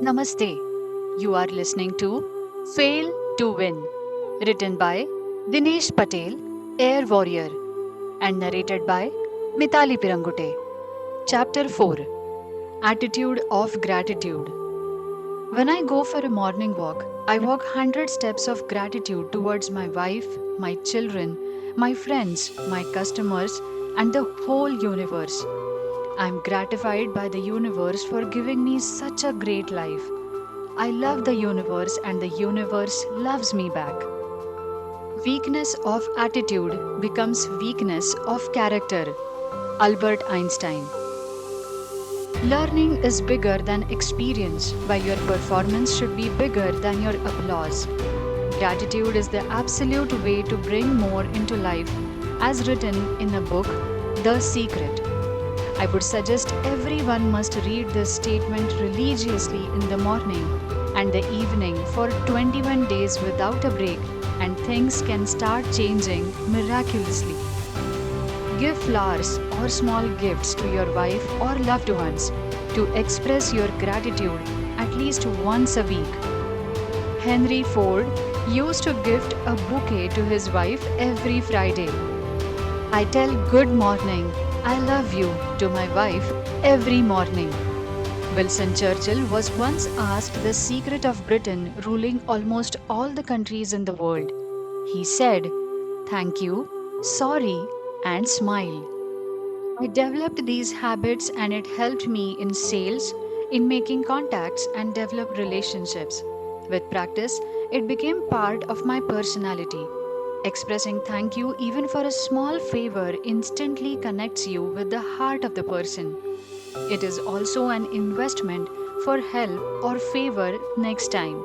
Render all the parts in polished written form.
Namaste. You are listening to Fail to Win, written by Dinesh Patel, Air Warrior, and narrated by Mitali Pirangute. Chapter 4, Attitude of Gratitude. When I go for a morning walk, I walk 100 steps of gratitude towards my wife, my children, my friends, my customers, and the whole universe. I am gratified by the universe for giving me such a great life. I love the universe and the universe loves me back. Weakness of attitude becomes weakness of character. Albert Einstein. Learning is bigger than experience, while your performance should be bigger than your applause. Gratitude is the absolute way to bring more into life, as written in a book, The Secret. I would suggest everyone must read this statement religiously in the morning and the evening for 21 days without a break, and things can start changing miraculously. Give flowers or small gifts to your wife or loved ones to express your gratitude at least once a week. Henry Ford used to gift a bouquet to his wife every Friday. I tell good morning, I love you to my wife every morning. Winston Churchill was once asked the secret of Britain ruling almost all the countries in the world. He said, "Thank you, sorry, and smile." I developed these habits and it helped me in sales, in making contacts, and develop relationships. With practice, it became part of my personality. Expressing thank you even for a small favor instantly connects you with the heart of the person. It is also an investment for help or favor next time.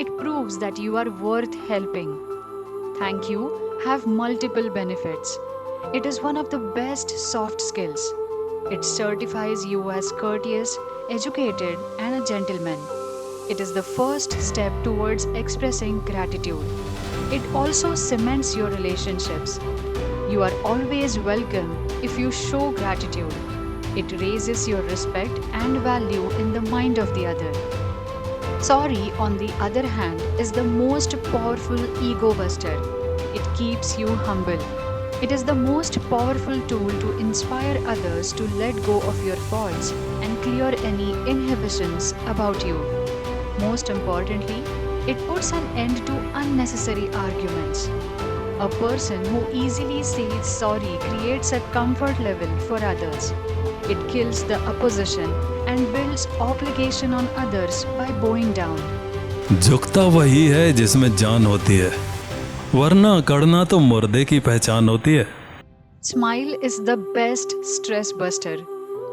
It proves that you are worth helping. Thank you have multiple benefits. It is one of the best soft skills. It certifies you as courteous, educated, and a gentleman. It is the first step towards expressing gratitude. It also cements your relationships. You are always welcome if you show gratitude. It raises your respect and value in the mind of the other. Sorry, on the other hand, is the most powerful ego buster. It keeps you humble. It is the most powerful tool to inspire others to let go of your faults and clear any inhibitions about you. Most importantly, it puts an end to unnecessary arguments. A person who easily says sorry creates a comfort level for others. It kills the opposition and builds obligation on others by bowing down. झुकता वही है जिसमें जान होती है, वरना कड़ना तो मुर्दे की पहचान होती है. Smile is the best stress buster.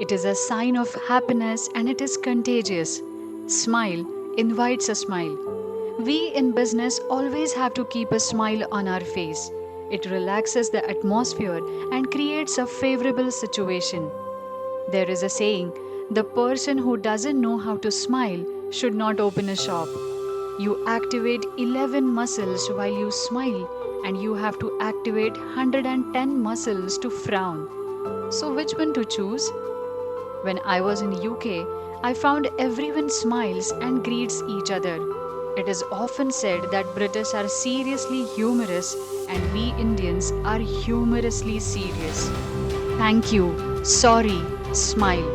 It is a sign of happiness and it is contagious. Smile invites a smile. We in business always have to keep a smile on our face. It relaxes the atmosphere and creates a favorable situation. There is a saying, the person who doesn't know how to smile should not open a shop. You activate 11 muscles while you smile, and you have to activate 110 muscles to frown. So which one to choose? When I was in UK, I found everyone smiles and greets each other. It is often said that British are seriously humorous and we Indians are humorously serious. Thank you, sorry, smile.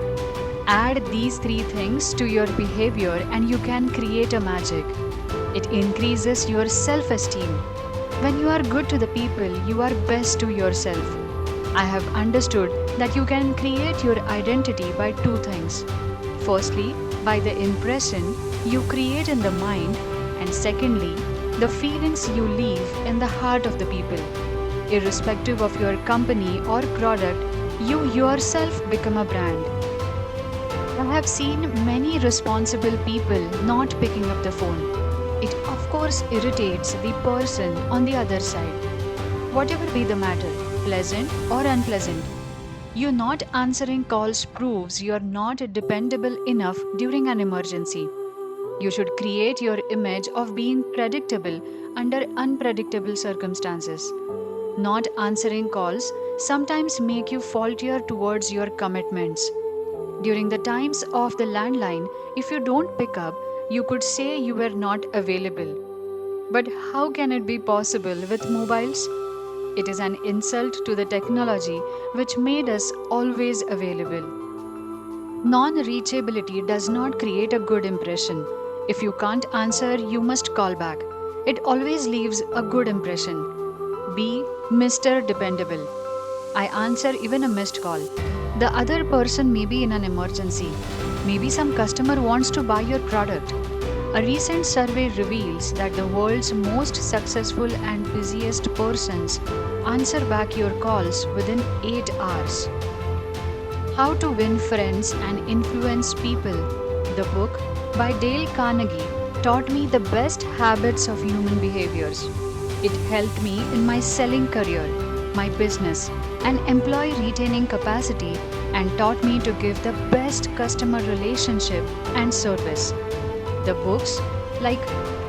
Add these three things to your behavior and you can create a magic. It increases your self-esteem. When you are good to the people, you are best to yourself. I have understood that you can create your identity by two things. Firstly, by the impression you create in the mind, and secondly, the feelings you leave in the heart of the people. Irrespective of your company or product, you yourself become a brand. I have seen many responsible people not picking up the phone. It of course irritates the person on the other side. Whatever be the matter, pleasant or unpleasant, you not answering calls proves you are not dependable enough during an emergency. You should create your image of being predictable under unpredictable circumstances. Not answering calls sometimes make you faultier towards your commitments. During the times of the landline, if you don't pick up, you could say you were not available. But how can it be possible with mobiles? It is an insult to the technology which made us always available. Non reachability does not create a good impression. If you can't answer, you must call back. It always leaves a good impression. Be Mr. Dependable. I answer even a missed call. The other person may be in an emergency. Maybe some customer wants to buy your product. A recent survey reveals that the world's most successful and busiest persons answer back your calls within 8 hours. How to Win Friends and Influence People, the book by Dale Carnegie, taught me the best habits of human behaviors. It helped me in my selling career, my business, and employee retaining capacity, and taught me to give the best customer relationship and service. The books like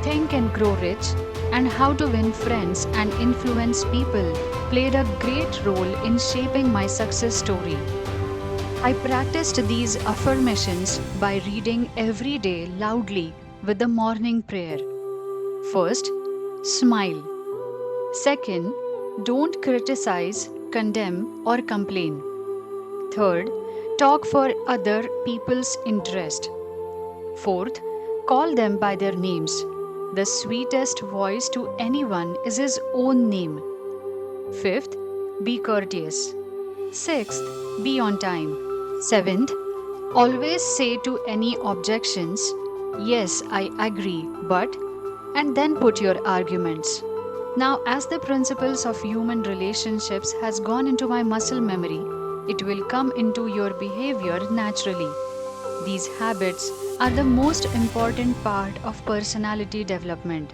Think and Grow Rich and How to Win Friends and Influence People played a great role in shaping my success story. I practiced these affirmations by reading every day loudly with the morning prayer. First, smile. Second, don't criticize, condemn, or complain. Third, talk for other people's interest. Fourth, call them by their names. The sweetest voice to anyone is his own name. Fifth, be courteous. Sixth, be on time. Seventh, always say to any objections, yes, I agree, but, and then put your arguments. Now, as the principles of human relationships has gone into my muscle memory, it will come into your behavior naturally. These habits are the most important part of personality development.